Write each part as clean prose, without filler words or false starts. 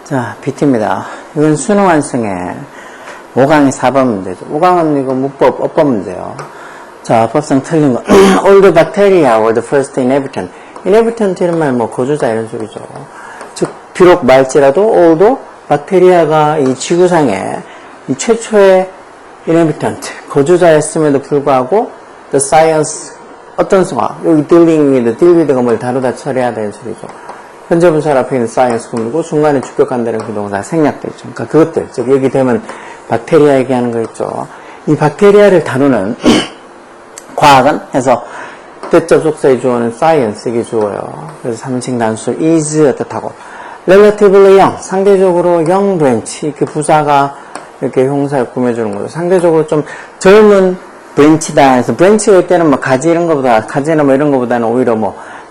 자, BT입니다. 이건 수능 완성의 5강의 4번 문제죠. 5강은 이거 문법, 어법 문제요. 자, 법상 틀린 거. All the bacteria were the first inhabitant. inhabitant 이런 말, 거주자 이런 소리죠. 즉, 비록 말지라도, all도 박테리아가 이 지구상의 이 최초의 inhabitant, 거주자였음에도 불구하고, the science, 어떤 수가, 여기 dealing with가 뭘 다루다 처리하다 이런 소리죠. 현재 분사 앞에 있는 science 구문이고 중간에 주격한다는 그 동사 생략돼 있죠. 그러니까 그것들, 즉 여기 되면 박테리아 얘기하는 거 있죠. 이 박테리아를 다루는 과학은 해서 대접속사의 주어는 science 이게 주어요. 그래서 3인칭 단수 is 뜻하고 relatively young, 상대적으로 young branch 이렇게 부사가 이렇게 형사를 꾸며주는 거죠. 상대적으로 좀 젊은 브랜치다 해서 브랜치가 이때는 가지 이런 거보다 가지나 이런 거보다는 오히려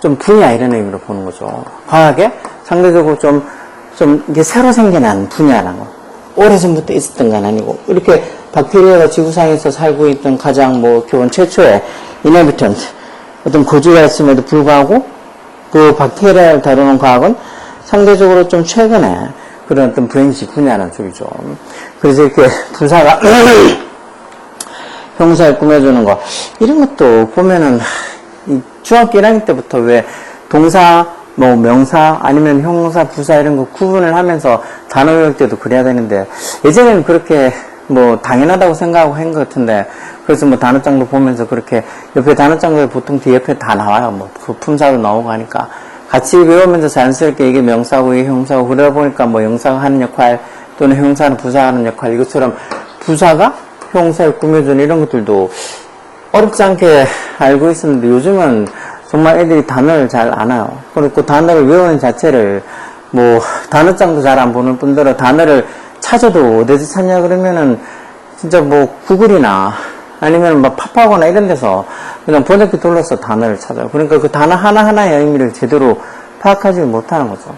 좀 분야 이런 의미로 보는 거죠. 과학에 상대적으로 좀 이게 새로 생겨난 분야라는 거. 오래전부터 있었던 건 아니고 이렇게 박테리아가 지구상에서 살고 있던 가장 기본 최초의 inhabitant 어떤 거주자였음에도 불구하고 그 박테리아를 다루는 과학은 상대적으로 좀 최근에 그런 어떤 브랜치 분야라는 소리죠. 그래서 이렇게 부사가 형사를 꾸며주는 거 이런 것도 보면은 중학교 1학년 때부터 왜 동사, 명사, 아니면 형사, 부사 이런 거 구분을 하면서 단어 외울 때도 그래야 되는데 예전에는 그렇게 당연하다고 생각하고 한 것 같은데 그래서 단어장도 보면서 그렇게 옆에 단어장도 보통 뒤 옆에 다 나와요. 그 품사도 나오고 하니까 같이 외우면서 자연스럽게 이게 명사고 이게 형사고 그러다 보니까 형사가 하는 역할 또는 형사는 부사가 하는 역할 이것처럼 부사가 형사를 꾸며주는 이런 것들도 어렵지 않게 알고 있었는데 요즘은 정말 애들이 단어를 잘 안 와요. 그리고 단어를 외우는 자체를 단어장도 잘 안 보는 뿐더러 단어를 찾아도 어디서 찾냐 그러면은 진짜 구글이나 아니면 팝하거나 이런 데서 그냥 번역기 돌려서 단어를 찾아요. 그러니까 그 단어 하나하나의 의미를 제대로 파악하지 못하는 거죠.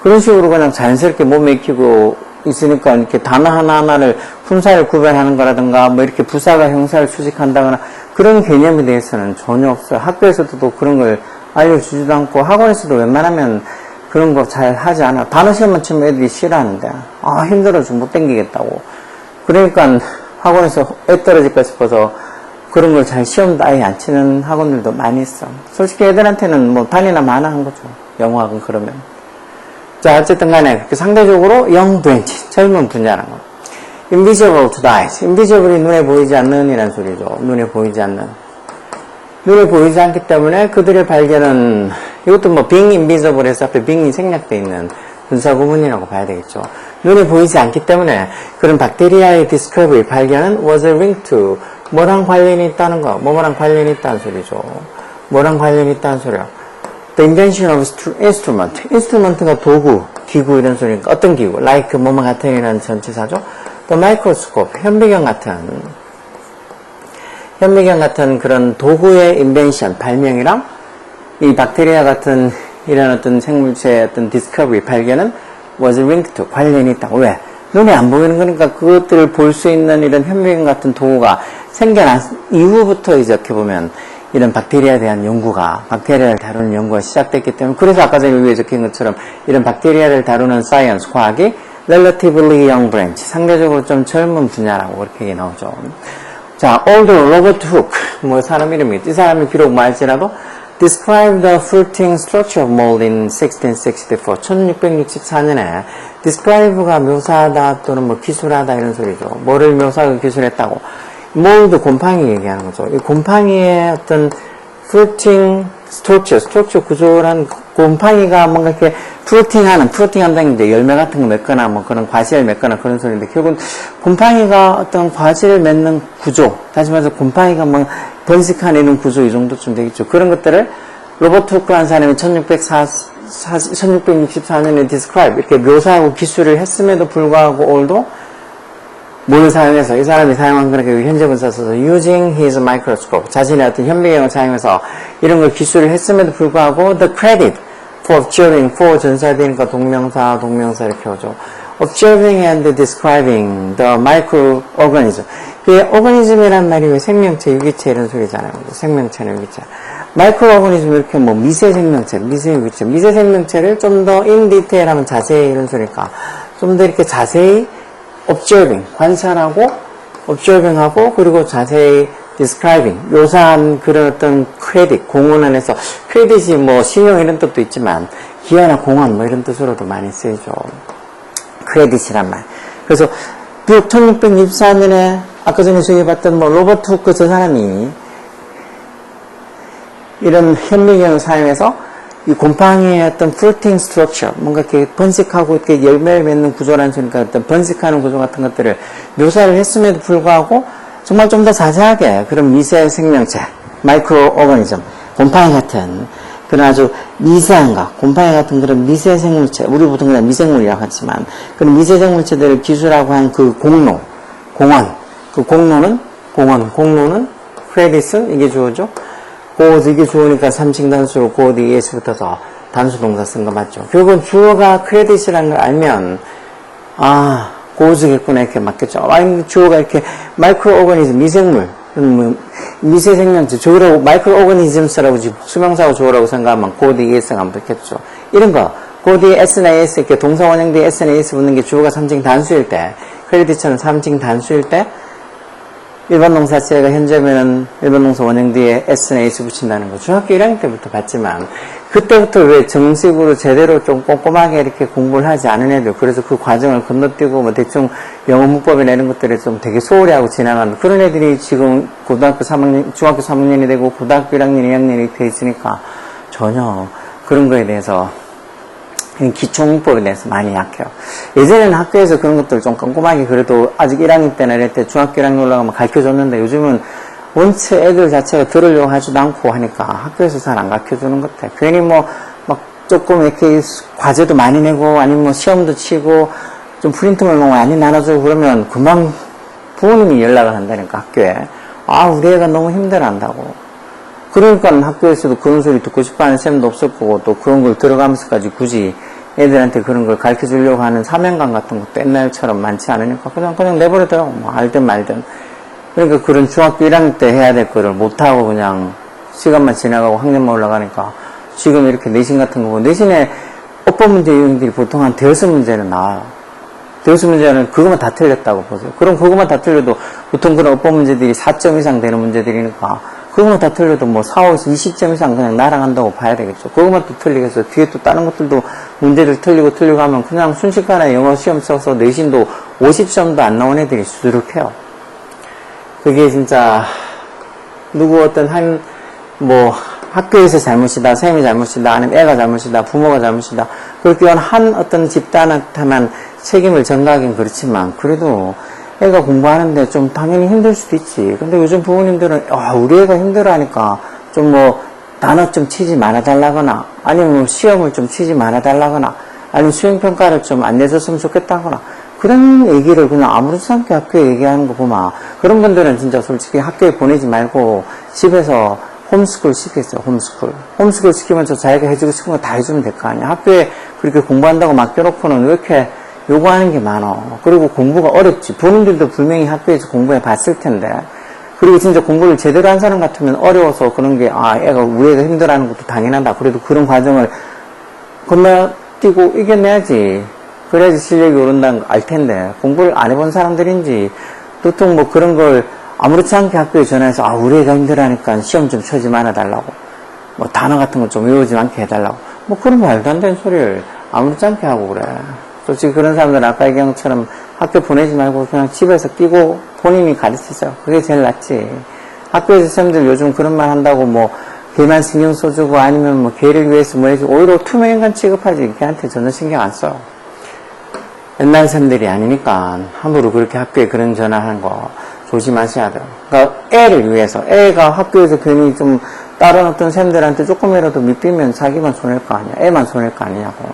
그런 식으로 그냥 자연스럽게 몸에 익히고 있으니까 이렇게 단어 하나하나를 품사를 구별하는 거라든가 이렇게 부사가 형사를 수식한다거나 그런 개념에 대해서는 전혀 없어요. 학교에서도 그런 걸 알려주지도 않고 학원에서도 웬만하면 그런 거 잘 하지 않아. 단어 시험만 치면 애들이 싫어하는데 힘들어서 못 땡기겠다고. 그러니까 학원에서 애 떨어질까 싶어서 그런 걸 잘 시험도 아예 안 치는 학원들도 많이 있어. 솔직히 애들한테는 단이나 마나한 거죠. 영어학은 그러면. 자, 어쨌든 간에 그렇게 상대적으로 young branch, 젊은 분야라는 거. invisible to the eyes. invisible이 눈에 보이지 않는 이란 소리죠. 눈에 보이지 않는. 눈에 보이지 않기 때문에 그들의 발견은, 이것도 being invisible 해서 앞에 being이 생략되어 있는 분사구문이라고 봐야 되겠죠. 눈에 보이지 않기 때문에 그런 박테리아의 discovery, 발견은 was linked to, 뭐랑 관련이 있다는 거, 뭐랑 관련이 있다는 소리죠. 뭐랑 관련이 있다는 소리야. The invention of instrument. instrument가 도구, 기구 이런 소리니까 어떤 기구? like 뭐뭐 같은 이라는 전치사죠. The microscope. 현미경 같은 그런 도구의 invention, 발명이랑 이 박테리아 같은 이런 어떤 생물체의 어떤 discovery, 발견은 was linked to, 관련이 있다. 왜? 눈에 안 보이는 거니까 그것들을 볼 수 있는 이런 현미경 같은 도구가 생겨난 이후부터 이제 어떻게 보면 이런 박테리아에 대한 연구가, 박테리아를 다루는 연구가 시작됐기 때문에, 그래서 아까 전에 위에 적힌 것처럼 이런 박테리아를 다루는 사이언스, 과학이 relatively young branch, 상대적으로 좀 젊은 분야라고 그렇게 얘기 나오죠. 자, old Robert Hooke, 사람 이름이겠지. 이 사람이 비록 말지라도 described the fruiting structure of mold in 1664, 1664년에 describe가 묘사하다 또는 기술하다 이런 소리죠. 뭐를 묘사하고 기술했다고. 몰드 곰팡이 얘기하는 거죠. 이 곰팡이의 어떤 fruiting structure 구조란 곰팡이가 뭔가 이렇게 fruiting한다는 게 열매 같은 거 맺거나 그런 과실을 맺거나 그런 소리인데 결국은 곰팡이가 어떤 과실을 맺는 구조, 다시 말해서 곰팡이가 번식하는 이런 구조 이 정도쯤 되겠죠. 그런 것들을 로버트 후크라는 사람이 1664년에 describe 이렇게 묘사하고 기술을 했음에도 불구하고 올도 뭘 사용해서 이 사람이 사용한 거니까 현재 분사 써서 using his microscope 자신의 어떤 현미경을 사용해서 이런 걸 기술을 했음에도 불구하고 the credit for observing for 전사되니까 동명사 이렇게 오죠. observing and describing the microorganism. 그 organism이란 말이 왜 생명체, 유기체 이런 소리잖아요. 생명체는 유기체. 마이크로오거니즘 이렇게 뭐 미세 생명체, 미세 유기체, 미세 생명체를 좀 더 in detail 하면 자세히 이런 소리니까 좀 더 이렇게 자세히 observing, 관찰하고 observing하고 그리고 자세히 describing, 묘사한 그런 어떤 크레딧, 공헌 안에서 크레딧이 뭐 신용 이런 뜻도 있지만 기여나 공헌 뭐 이런 뜻으로도 많이 쓰이죠. 크레딧이란 말. 그래서 비록 1664년에 아까 전에 소개해봤던 뭐 로버트 후크 저 사람이 이런 현미경을 사용해서 이 곰팡이의 어떤 fruiting structure, 뭔가 이렇게 번식하고 이렇게 열매를 맺는 구조라는 소리니까 어떤 번식하는 구조 같은 것들을 묘사를 했음에도 불구하고 정말 좀 더 자세하게 그런 미세 생명체, 마이크로오거니즘, 곰팡이 같은 그런 아주 미세한 것, 곰팡이 같은 그런 미세 생물체, 우리 보통 그냥 미생물이라고 하지만 그런 미세 생물체들을 기술하고 한 그 공로, 공원, 그 공로는 크레디스, 이게 주어죠. 고드, 이게 주어니까 3층 단수로 고드 ES부터서 단수 동사 쓴 거 맞죠? 결국은 주어가 크레딧이라는 걸 알면, 아, 고즈겠구나, 이렇게 맞겠죠? 아니, 주어가 이렇게 마이크로오거니즘, 미생물, 미세 생명체, 주어라고, 마이크로오거니즘스라고 지금 수명사고 주어라고 생각하면 고드 ES가 안 붙겠죠? 이런 거, 고드에 S나 AS, 이렇게 동사 원형 뒤에 S나 AS 붙는 게 주어가 3층 단수일 때, 크레딧처럼 3층 단수일 때, 일반 동사체가 현재면은 일반 동사 원형 뒤에 S나 AS 붙인다는 거 중학교 1학년 때부터 봤지만 그때부터 왜 정식으로 제대로 좀 꼼꼼하게 이렇게 공부를 하지 않은 애들 그래서 그 과정을 건너뛰고 뭐 대충 영어 문법이나 이런 것들을 좀 되게 소홀히 하고 지나가는 그런 애들이 지금 고등학교 3학년, 중학교 3학년이 되고 고등학교 1학년, 2학년이 돼 있으니까 전혀 그런 거에 대해서 기초 문법에 대해서 많이 약해요. 예전에는 학교에서 그런 것들을 좀 꼼꼼하게 그래도 아직 1학년 때나 이럴 때 중학교 1학년 올라가면 가르쳐줬는데 요즘은 원체 애들 자체가 들으려고 하지도 않고 하니까 학교에서 잘 안 가르쳐주는 것 같아요. 괜히 뭐 막 조금 이렇게 과제도 많이 내고 아니면 뭐 시험도 치고 좀 프린트물 뭐 많이 나눠주고 그러면 금방 부모님이 연락을 한다니까 학교에. 아 우리 애가 너무 힘들어한다고. 그러니까 학교에서도 그런 소리 듣고 싶어하는 쌤도 없을 거고 또 그런 걸 들어가면서까지 굳이 애들한테 그런 걸 가르쳐 주려고 하는 사명감 같은 것도 옛날처럼 많지 않으니까 그냥 내버려둬요. 뭐 알든 말든. 그러니까 그런 중학교 1학년 때 해야 될 거를 못하고 그냥 시간만 지나가고 학년만 올라가니까 지금 이렇게 내신 같은 거 보고 내신에 어법 문제 유형들이 보통 한 대여섯 문제는 나와요. 대여섯 문제는 그것만 다 틀렸다고 보세요. 그럼 그것만 다 틀려도 보통 그런 어법 문제들이 4점 이상 되는 문제들이니까 그것만 다 틀려도 뭐 4, 5에서 20점 이상 그냥 날아간다고 봐야 되겠죠. 그것만 또 틀리겠어. 뒤에 또 다른 것들도 문제를 틀리고 하면 그냥 순식간에 영어 시험 써서 내신도 50점도 안 나온 애들이 수두룩해요. 그게 진짜 누구 어떤 뭐 학교에서 잘못이다, 선생님이 잘못이다, 아니면 애가 잘못이다, 부모가 잘못이다. 그렇게 한 어떤 집단한테만 책임을 전가하긴 그렇지만 그래도 애가 공부하는데 좀 당연히 힘들 수도 있지. 근데 요즘 부모님들은 우리 애가 힘들어하니까 좀 뭐 단어 좀 치지 말아달라거나 아니면 뭐 시험을 좀 치지 말아달라거나 아니면 수행평가를 좀 안 내줬으면 좋겠다거나 그런 얘기를 그냥 아무렇지 않게 학교에 얘기하는 거 보면 그런 분들은 진짜 솔직히 학교에 보내지 말고 집에서 홈스쿨 시켰어요. 홈스쿨 시키면서 자기가 해주고 싶은 거 다 해주면 될 거 아니야. 학교에 그렇게 공부한다고 맡겨놓고는 왜 이렇게 요구하는 게 많어. 그리고 공부가 어렵지. 본인들도 분명히 학교에서 공부해 봤을 텐데. 그리고 진짜 공부를 제대로 한 사람 같으면 어려워서 그런 게, 우리 애가 힘들어하는 것도 당연하다. 그래도 그런 과정을 건너뛰고 이겨내야지. 그래야지 실력이 오른다는 거 알 텐데. 공부를 안 해본 사람들인지, 보통 뭐 그런 걸 아무렇지 않게 학교에 전화해서, 우리 애가 힘들어하니까 시험 좀 쳐지 말아달라고. 뭐 단어 같은 거 좀 외우지 않게 해달라고. 뭐 그런 말도 안 되는 소리를 아무렇지 않게 하고 그래. 솔직히 그런 사람들은 아까 얘기한 것처럼 학교 보내지 말고 그냥 집에서 끼고 본인이 가르치세요. 그게 제일 낫지. 학교에서 선생님들 요즘 그런 말 한다고 뭐 걔만 신경 써주고 아니면 뭐 걔를 위해서 뭐 해주고 오히려 투명인간 취급하지. 걔한테 전혀 신경 안 써. 옛날 선생들이 아니니까 함부로 그렇게 학교에 그런 전화하는 거 조심하셔야 돼요. 그러니까 애를 위해서 애가 학교에서 괜히 좀 다른 어떤 선생들한테 조금이라도 밑비면 자기만 손해일 거 아니야. 애만 손해일 거 아니냐고.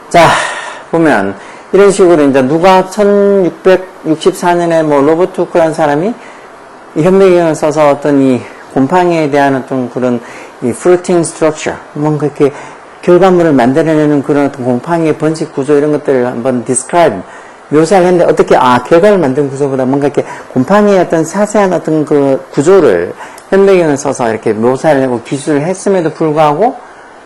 자, 보면, 이런 식으로 이제 누가 1664년에 뭐 로버트 후크라는 사람이 이 현미경을 써서 어떤 이 곰팡이에 대한 어떤 그런 이 fruiting structure, 뭔가 이렇게 결과물을 만들어내는 그런 어떤 곰팡이의 번식 구조 이런 것들을 한번 describe, 묘사를 했는데 어떻게, 결과를 만든 구조보다 뭔가 이렇게 곰팡이의 어떤 자세한 어떤 그 구조를 현배경을 써서 이렇게 묘사를 하고 기술을 했음에도 불구하고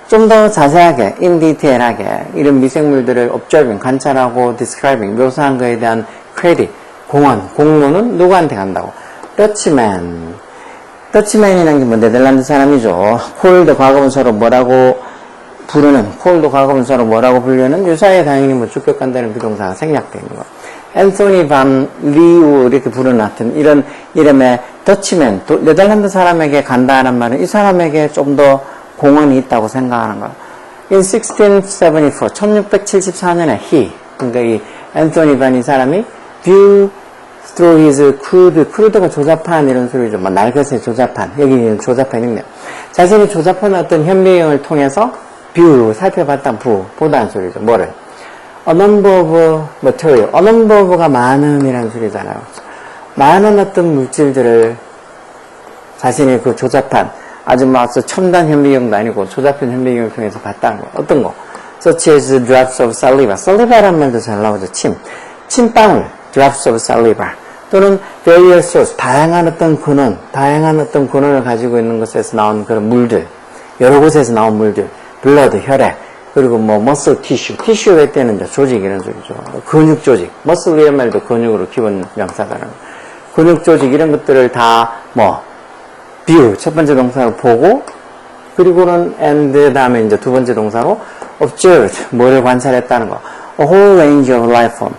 좀 더 자세하게, in detail하게 이런 미생물들을 observing, 관찰하고 describing, 묘사한 거에 대한 credit, 공로는 누구한테 간다고? 더치맨이라는 게 뭐 네덜란드 사람이죠. 콜드 과거분사로 뭐라고 부르는 유사에 당연히 뭐 주격간다는 비동사가 생략되어 있는 거. 앤소니 반 리우 이렇게 부르놨던 이런 이름의 더치맨, 네덜란드 사람에게 간다는 말은 이 사람에게 좀 더 공헌이 있다고 생각하는 거예요. In 1674, 1674년에 그러니까 이 앤소니 반 이 사람이 view through his crude가 조잡한 이런 소리죠. 뭐 날것의 조잡한, 여기는 조잡한 있네요. 자신이 조잡한 어떤 현미경을 통해서 view, 살펴봤다, 보다는 소리죠. 뭐를? A number of material. A number of가 많음이라는 소리잖아요. 많은 어떤 물질들을 자신이 그 조잡한, 아주 막 첨단 현미경도 아니고 조잡한 현미경을 통해서 봤다는 거. 어떤 거? Such as drops of saliva. saliva라는 말도 잘 나오죠. 침방울. drops of saliva. 또는 various source. 다양한 어떤 근원을 가지고 있는 것에서 나온 그런 물들. 여러 곳에서 나온 물들. blood, 혈액. 그리고 뭐 muscle tissue 할 때는 조직 이런 소리죠. 근육 조직. muscle 이런 말도 근육으로 기본 명사잖아요. 근육 조직 이런 것들을 다 view 첫 번째 동사로 보고 그리고는 and 다음에 이제 두 번째 동사로 observed 뭐를 관찰했다는 거. A whole range of life form.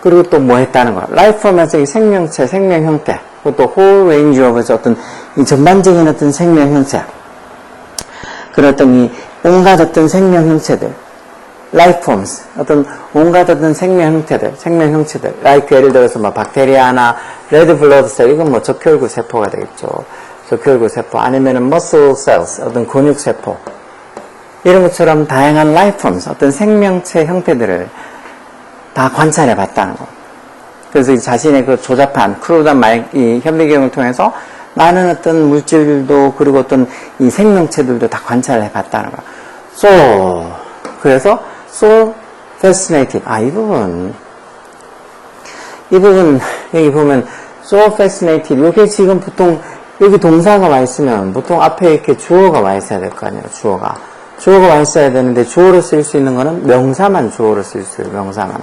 그리고 또 뭐 했다는 거. life form에서 이 생명체, 생명 형태. 그리고 또 whole range of에서 어떤 이 전반적인 어떤 생명 형태. 그런 어떤 이 온갖 어떤 생명 형체들, life forms, 어떤 온갖 어떤 생명 형체들, like 예를 들어서 뭐 박테리아나 red blood cell, 이건 뭐 적혈구 세포가 되겠죠. 적혈구 세포, 아니면은 muscle cells, 어떤 근육 세포, 이런 것처럼 다양한 life forms, 어떤 생명체 형태들을 다 관찰해 봤다는 거. 그래서 이 자신의 그 조잡한, 크루드한 이 현미경을 통해서 많은 어떤 물질들도 그리고 어떤 이 생명체들도 다 관찰해 봤다는 거. 그래서 so fascinated. 이 부분 여기 보면 so fascinated. 이게 지금 보통 여기 동사가 와 있으면 보통 앞에 이렇게 주어가 와 있어야 될 거 아니에요. 주어가 와 있어야 되는데 주어로 쓸 수 있는 거는 명사만 주어로 쓸 수 있어요. 명사만.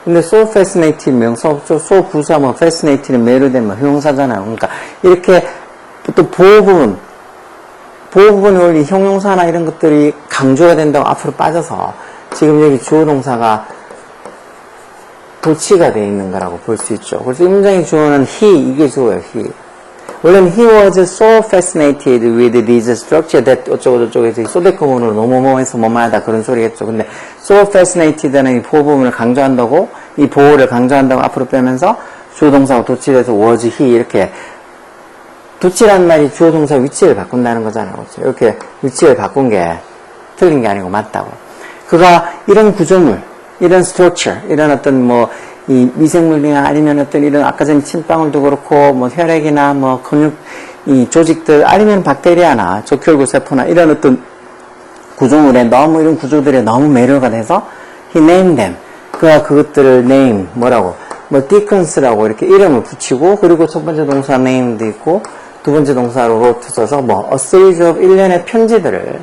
근데 so fascinated 명사, so 부사 뭐 fascinated는 매료된 뭐 형용사잖아요. 그러니까 이렇게 또 보호 부분이 원리 형용사나 이런 것들이 강조가 된다고 앞으로 빠져서 지금 여기 주어 동사가 도치가 되어 있는 거라고 볼 수 있죠. 그래서 이 문장의 주어는 he, 이게 주어예요. he. 원래는 he was so fascinated with this structure that 어쩌고저쩌고 해서 소대컴으로 뭐뭐뭐해서 뭐뭐하다 그런 소리겠죠. 근데 so fascinated는 이 보호 부분을 강조한다고, 이 보호를 강조한다고 앞으로 빼면서 주어 동사가 도치돼서 was he 이렇게 도치라는 말이 주어 동사 위치를 바꾼다는 거잖아요. 그렇죠? 이렇게 위치를 바꾼 게 틀린 게 아니고 맞다고. 그가 이런 구조물, 이런 structure, 이런 어떤 이 미생물이나 아니면 어떤 이런 아까 전에 침방울도 그렇고 뭐 혈액이나 뭐 근육 이 조직들 아니면 박테리아나 적혈구 세포나 이런 어떤 구조물에 너무 이런 구조들에 너무 매료가 돼서 he named them. 그가 그것들을 name 뭐라고 디컨스라고 이렇게 이름을 붙이고 그리고 첫 번째 동사 name도 있고 두 번째 동사로 wrote 써서 a series of 일련의 편지들을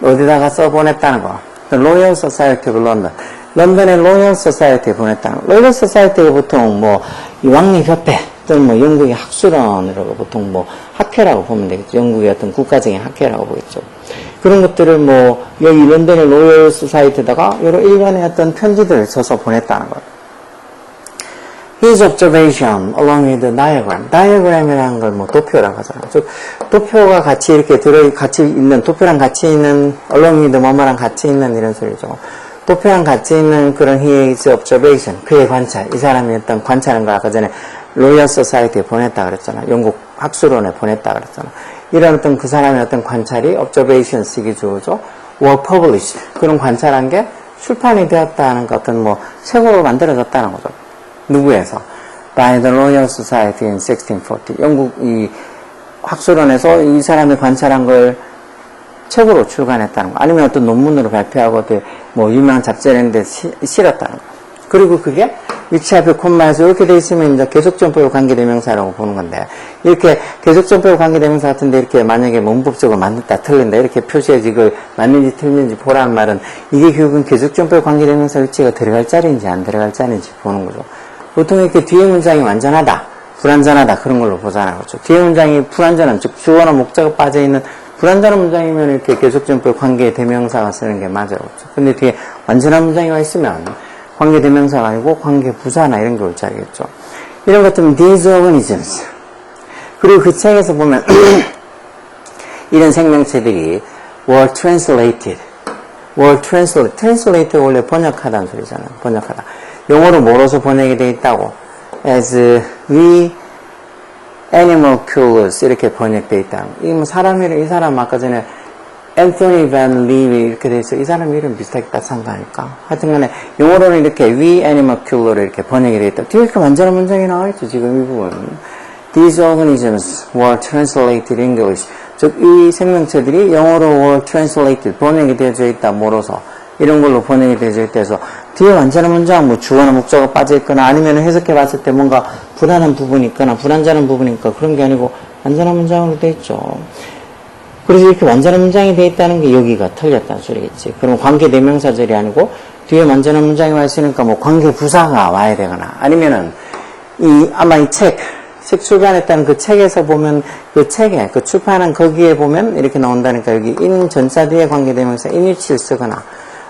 어디다가 써보냈다는 거. 로열 소사이어티 오브 런던. 런던의 로열 소사이어티에 보냈다는 거. 로열 소사이어티가 보통 이 왕립협회 또는 영국의 학술원으로 보통 학회라고 보면 되겠죠. 영국의 어떤 국가적인 학회라고 보겠죠. 그런 것들을 여기 런던의 로열 소사이어티에다가 여러 일련의 어떤 편지들을 써서 보냈다는 거예요. His observation along with the diagram. diagram이라는 걸 도표라고 하잖아요. 즉, 도표가 같이 이렇게 도표랑 같이 있는, along with 뭐뭐랑 같이 있는 이런 소리죠. 도표랑 같이 있는 그런 his observation, 그의 관찰, 이 사람이 어떤 관찰한 거 아까 전에 로열 소사이어티에 보냈다 그랬잖아요. 영국 학술원에 보냈다 그랬잖아요. 이런 어떤 그 사람의 어떤 관찰이 observation 쓰기 주어죠. were published. 그런 관찰한 게 출판이 되었다는 그 어떤 책으로 만들어졌다는 거죠. 누구에서? By the Royal Society in 1640. 영국 이 학술원에서 이 사람이 관찰한 걸 책으로 출간했다는 거, 아니면 어떤 논문으로 발표하고 뭐 유명한 잡지를 했는데 실었다는 거. 그리고 그게 위치 앞에 콤마에서 이렇게 돼 있으면 이제 계속전법의 관계대명사라고 보는 건데, 이렇게 계속전법의 관계대명사 같은데 이렇게 만약에 문법적으로 맞는다 틀린다 이렇게 표시해서 이걸 맞는지 틀린지 보라는 말은, 이게 결국은 계속전법의 관계대명사 위치가 들어갈 자리인지 안 들어갈 자리인지 보는 거죠. 보통 이렇게 뒤에 문장이 완전하다, 불완전하다 그런 걸로 보잖아요. 그렇죠? 뒤에 문장이 불완전한, 즉 주어나 목적어 빠져있는 불완전한 문장이면 이렇게 계속전법의 관계대명사가 쓰는 게 맞아요. 그렇죠? 근데 뒤에 완전한 문장이 와 있으면 관계대명사가 아니고 관계부사나 이런 게 올 자리겠죠. 이런 것 같으면 these organisms. 그리고 그 책에서 보면 이런 생명체들이 were translated. translate가 원래 번역하다는 소리잖아요. 번역하다. 영어로 뭐로서 번역이 되어 있다고? as animalculous 이렇게 번역되어 있다. 이 뭐 사람 이름, 이 사람 아까 전에 앤서니 반 리비 이렇게 돼 있어. 이 사람 이름 비슷하게 딱 산다니까. 하여튼 간에 영어로는 이렇게 animalculo로 이렇게 번역이 되어 있다. 뒤에 이렇게 완전한 문장이 나와 있죠. 지금 이 부분. These organisms were translated in English. 즉, 이 생명체들이 영어로 were translated, 번역이 되어져 있다. 뭐로서. 이런 걸로 번역이 되어져 있다 해서 뒤에 완전한 문장, 뭐 주어나 목적어가 빠져있거나 아니면 해석해 봤을 때 뭔가 불안한 부분이 있거나 불완전한 부분이 있거나 그런 게 아니고 완전한 문장으로 되어 있죠. 그래서 이렇게 완전한 문장이 되어 있다는 게 여기가 틀렸다는 소리겠지. 그럼 관계대명사절이 아니고 뒤에 완전한 문장이 와 있으니까 뭐 관계부사가 와야 되거나 아니면은 아마 이 책 출간했다는 그 책에서 보면 그 책에 그 출판한 거기에 보면 이렇게 나온다니까 여기 in 전사 뒤에 관계대명사 in which를 쓰거나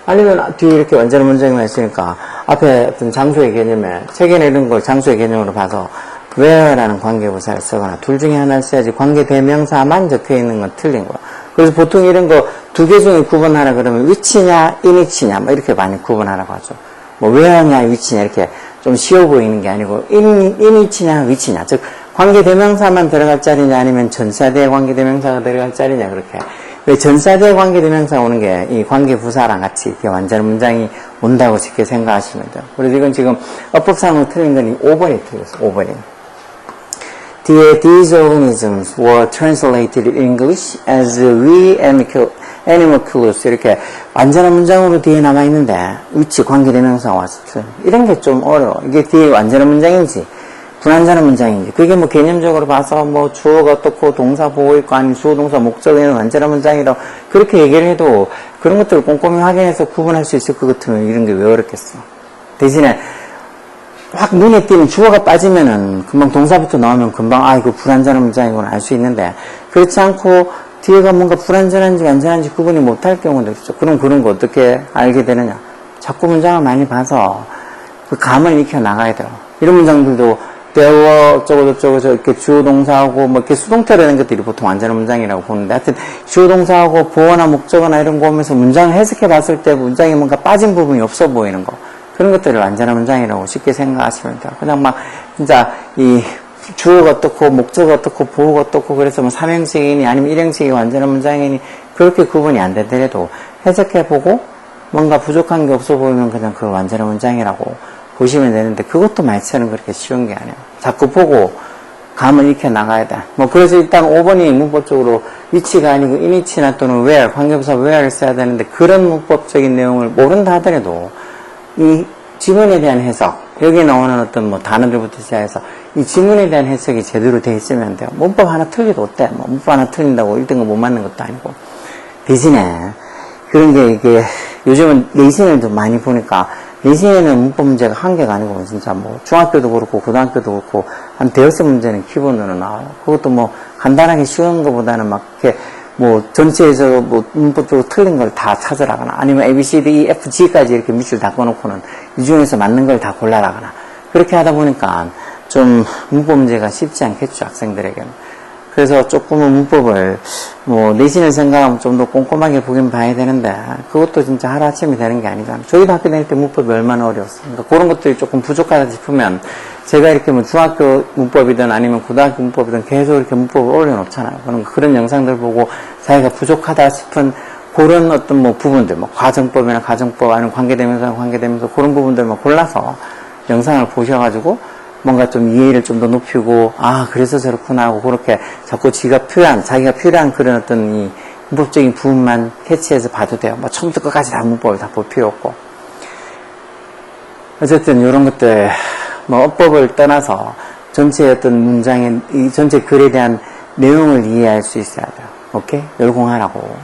아니면 뒤에 이렇게 완전한 문장이 와 있으니까 앞에 어떤 장소의 개념에 책에 내는 걸 장소의 개념으로 봐서 where라는 관계부사를 쓰거나 둘 중에 하나를 써야지 관계대명사만 적혀있는 건 틀린 거야. 그래서 보통 이런 거 두 개 중에 구분하라 그러면 which냐, in which냐 뭐 이렇게 많이 구분하라고 하죠. 뭐 where냐, which냐 이렇게 좀 쉬워 보이는 게 아니고 in which냐, which냐 즉 관계대명사만 들어갈 자리냐 아니면 전사대의 관계대명사가 들어갈 자리냐 그렇게. 왜 전사대의 관계대명사가 오는 게 이 관계부사랑 같이 이렇게 완전한 문장이 온다고 쉽게 생각하시면 돼요. 그래서 이건 지금 어법상으로 틀린 건 5번이 틀렸어. 5번이. 뒤에 these organisms were translated in English as animalculous 이렇게 완전한 문장으로 뒤에 남아있는데 위치 관계대명사가 왔을 때 이런 게 좀 어려워. 이게 뒤에 완전한 문장인지 불완전한 문장인지 그게 뭐 개념적으로 봐서 뭐 주어가 어떻고 동사 보고 있고 아니면 주어 동사 목적에는 완전한 문장이라고 그렇게 얘기를 해도 그런 것들을 꼼꼼히 확인해서 구분할 수 있을 것 같으면 이런 게 왜 어렵겠어. 대신에 확 눈에 띄는 주어가 빠지면은 금방 동사부터 나오면 금방 이거 불완전한 문장이구나 알 수 있는데 그렇지 않고 뒤에가 뭔가 불완전한지 완전한지 구분이 못할 경우도 있죠. 그럼 그런 거 어떻게 알게 되느냐. 자꾸 문장을 많이 봐서 그 감을 익혀 나가야 돼요. 이런 문장들도 배워 어쩌고 이렇게 주어 동사하고 뭐 이렇게 수동태라는 것들이 보통 완전한 문장이라고 보는데 하여튼 주어 동사하고 보어나 목적어나 이런 거 보면서 문장을 해석해 봤을 때 문장에 뭔가 빠진 부분이 없어 보이는 거 그런 것들을 완전한 문장이라고 쉽게 생각하시면 돼요. 그냥 막 진짜 이 주어가 어떻고 목적어가 어떻고 보어가 어떻고 그래서 뭐 삼형식이니 아니면 일형식이 완전한 문장이니 그렇게 구분이 안 되더라도 해석해보고 뭔가 부족한 게 없어 보이면 그냥 그 완전한 문장이라고 보시면 되는데 그것도 말처럼 그렇게 쉬운 게 아니에요. 자꾸 보고 감을 익혀 나가야 돼. 뭐 그래서 일단 5번이 문법적으로 위치가 아니고 in위치나 또는 where, 관계부사 where를 써야 되는데 그런 문법적인 내용을 모른다 하더라도 이 지문에 대한 해석, 여기 나오는 어떤 뭐 단어들부터 시작해서 이 지문에 대한 해석이 제대로 돼 있으면 돼요. 문법 하나 틀려도 어때? 뭐 문법 하나 틀린다고 1등급 못 맞는 것도 아니고. 대신에 그런 게 이게 요즘은 내신을 좀 많이 보니까 내신에는 문법 문제가 한계가 아니고 진짜 뭐 중학교도 그렇고 고등학교도 그렇고 한 대여섯 문제는 기본으로 나와요. 그것도 뭐 간단하게 쉬운 것보다는 막 이렇게 뭐 전체에서 뭐 문법적으로 틀린 걸 다 찾으라거나 아니면 A, B, C, D, E, F, G까지 이렇게 밑줄 다 꺼놓고는 이 중에서 맞는 걸 다 골라라거나 그렇게 하다 보니까 좀 문법 문제가 쉽지 않겠죠, 학생들에게는. 그래서 조금은 문법을 뭐 내신을 생각하면 좀 더 꼼꼼하게 보긴 봐야 되는데 그것도 진짜 하루아침에 되는 게 아니잖아요. 저희도 학교 다닐 때 문법이 얼마나 어려웠어요. 그러니까 그런 것들이 조금 부족하다 싶으면 제가 이렇게 뭐 중학교 문법이든 아니면 고등학교 문법이든 계속 이렇게 문법을 올려놓잖아요. 그런 영상들 보고 자기가 부족하다 싶은 그런 어떤 뭐 부분들, 뭐 과정법이나 가정법 아니면 관계되면서 그런 부분들만 골라서 영상을 보셔가지고 뭔가 좀 이해를 좀 더 높이고 그래서 저렇구나 하고 그렇게 자꾸 자기가 필요한 그런 어떤 이 문법적인 부분만 캐치해서 봐도 돼요. 뭐 처음부터 끝까지 다 문법을 다 볼 필요 없고. 어쨌든 이런 것들 뭐 어법을 떠나서 전체 어떤 문장의 이 전체 글에 대한 내용을 이해할 수 있어야 돼요. 오케이? 열공하라고.